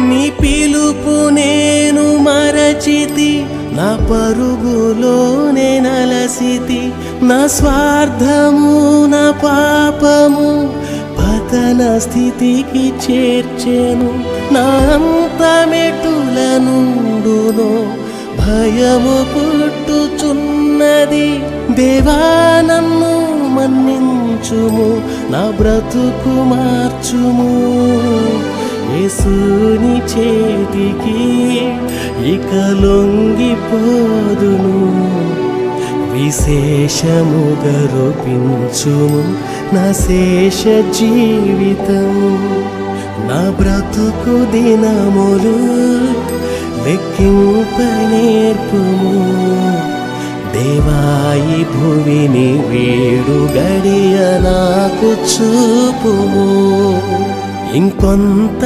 నీ పిలుపు నేను మరచితి, నా పరుగులోనే నలసితి. నా స్వార్థము నా పాపము పతన స్థితికి చేర్చెను. నా అంతమెటుల నుండునో భయము పుట్టుచున్నది. దేవా నన్ను మన్నించుము, నా బ్రతుకు మార్చుము. యేసుని చేతికి ఇక లొంగిపోదును. విశేషముగా రూపించుము నా శేష జీవితం. నా బ్రతుకు దినములు లెక్కింప నేర్పుము. దేవాయి భువిని వీడు గడియ నాకు చూపుము. ఇంకొంత